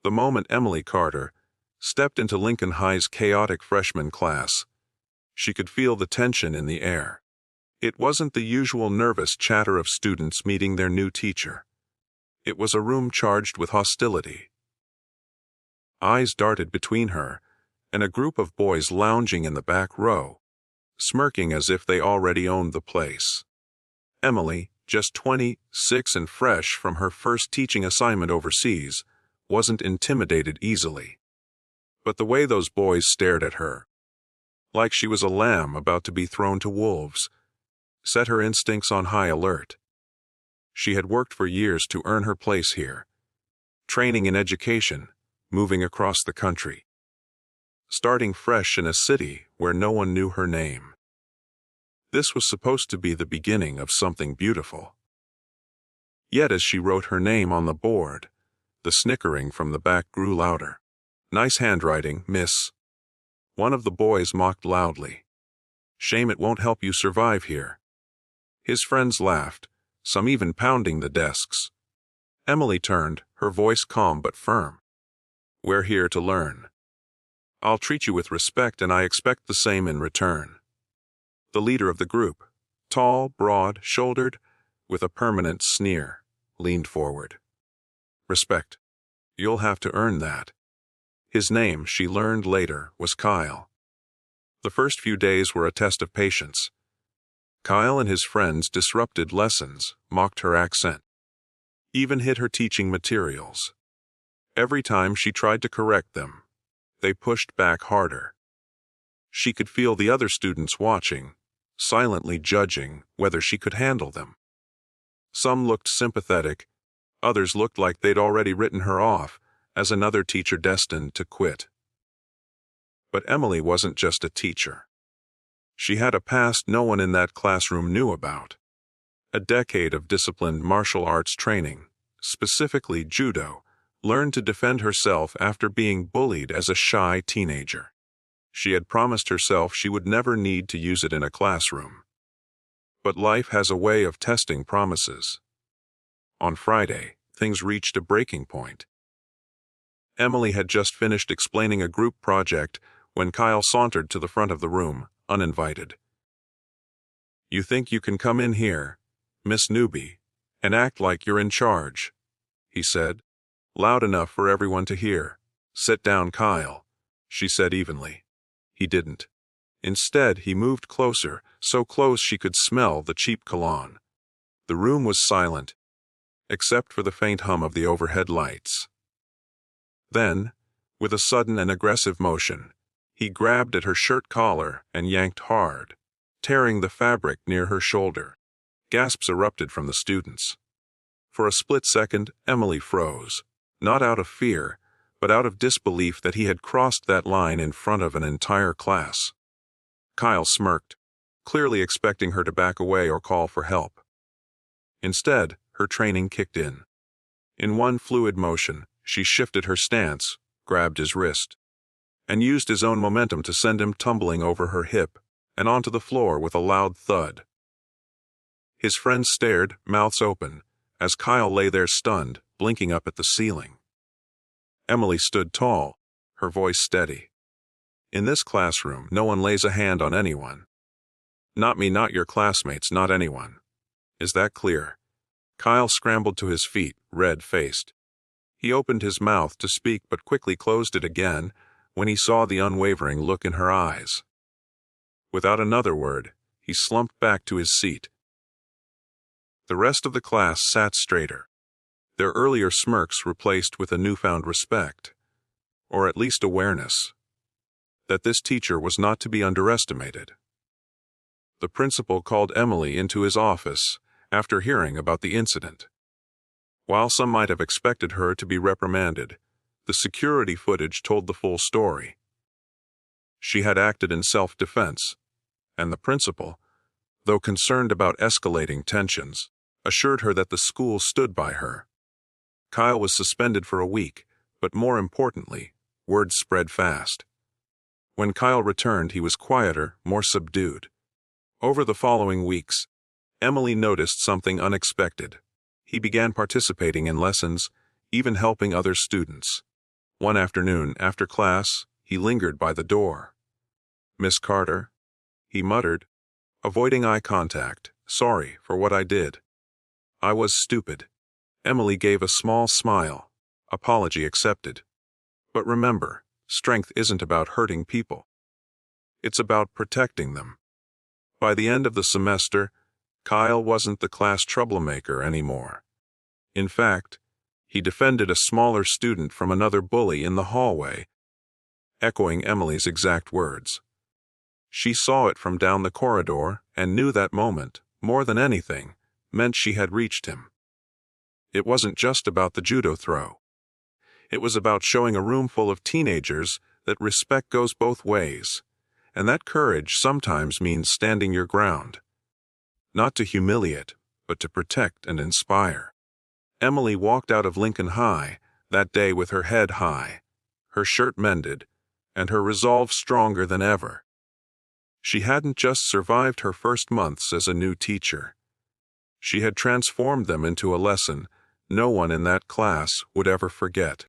The moment Emily Carter stepped into Lincoln High's chaotic freshman class, she could feel the tension in the air. It wasn't the usual nervous chatter of students meeting their new teacher. It was a room charged with hostility. Eyes darted between her and a group of boys lounging in the back row, smirking as if they already owned the place. Emily, just 26 and fresh from her first teaching assignment overseas, wasn't intimidated easily. But the way those boys stared at her, like she was a lamb about to be thrown to wolves, set her instincts on high alert. She had worked for years to earn her place here, training in education, moving across the country, starting fresh in a city where no one knew her name. This was supposed to be the beginning of something beautiful. Yet as she wrote her name on the board, the snickering from the back grew louder. "Nice handwriting, miss." One of the boys mocked loudly. "Shame it won't help you survive here." His friends laughed, some even pounding the desks. Emily turned, her voice calm but firm. "We're here to learn. I'll treat you with respect, and I expect the same in return." The leader of the group, tall, broad-shouldered, with a permanent sneer, leaned forward. "Respect. You'll have to earn that." His name, she learned later, was Kyle. The first few days were a test of patience. Kyle and his friends disrupted lessons, mocked her accent, even hid her teaching materials. Every time she tried to correct them, they pushed back harder. She could feel the other students watching, silently judging whether she could handle them. Some looked sympathetic, others looked like they'd already written her off as another teacher destined to quit. But Emily wasn't just a teacher. She had a past no one in that classroom knew about. A decade of disciplined martial arts training, specifically Judo, learned to defend herself after being bullied as a shy teenager. She had promised herself she would never need to use it in a classroom. But life has a way of testing promises. On Friday, things reached a breaking point. Emily had just finished explaining a group project when Kyle sauntered to the front of the room, uninvited. "You think you can come in here, Miss Newbie, and act like you're in charge," he said, loud enough for everyone to hear. "Sit down, Kyle," she said evenly. He didn't. Instead, he moved closer, so close she could smell the cheap cologne. The room was silent, except for the faint hum of the overhead lights. Then, with a sudden and aggressive motion, he grabbed at her shirt collar and yanked hard, tearing the fabric near her shoulder. Gasps erupted from the students. For a split second, Emily froze, not out of fear, but out of disbelief that he had crossed that line in front of an entire class. Kyle smirked, clearly expecting her to back away or call for help. Instead, her training kicked in. In one fluid motion, she shifted her stance, grabbed his wrist, and used his own momentum to send him tumbling over her hip and onto the floor with a loud thud. His friends stared, mouths open, as Kyle lay there stunned, blinking up at the ceiling. Emily stood tall, her voice steady. "In this classroom, no one lays a hand on anyone. Not me, not your classmates, not anyone. Is that clear?" Kyle scrambled to his feet, red-faced. He opened his mouth to speak but quickly closed it again when he saw the unwavering look in her eyes. Without another word, he slumped back to his seat. The rest of the class sat straighter, their earlier smirks replaced with a newfound respect, or at least awareness, that this teacher was not to be underestimated. The principal called Emily into his office after hearing about the incident. While some might have expected her to be reprimanded, the security footage told the full story. She had acted in self-defense, and the principal, though concerned about escalating tensions, assured her that the school stood by her. Kyle was suspended for a week, but more importantly, word spread fast. When Kyle returned, he was quieter, more subdued. Over the following weeks, Emily noticed something unexpected. He began participating in lessons, even helping other students. One afternoon, after class, he lingered by the door. "Miss Carter," he muttered, avoiding eye contact. "Sorry for what I did. I was stupid." Emily gave a small smile. Apology accepted. "But remember, strength isn't about hurting people. It's about protecting them." By the end of the semester, Kyle wasn't the class troublemaker anymore. In fact, he defended a smaller student from another bully in the hallway, echoing Emily's exact words. She saw it from down the corridor and knew that moment, more than anything, meant she had reached him. It wasn't just about the judo throw. It was about showing a room full of teenagers that respect goes both ways, and that courage sometimes means standing your ground. Not to humiliate, but to protect and inspire. Emily walked out of Lincoln High that day with her head high, her shirt mended, and her resolve stronger than ever. She hadn't just survived her first months as a new teacher. She had transformed them into a lesson no one in that class would ever forget.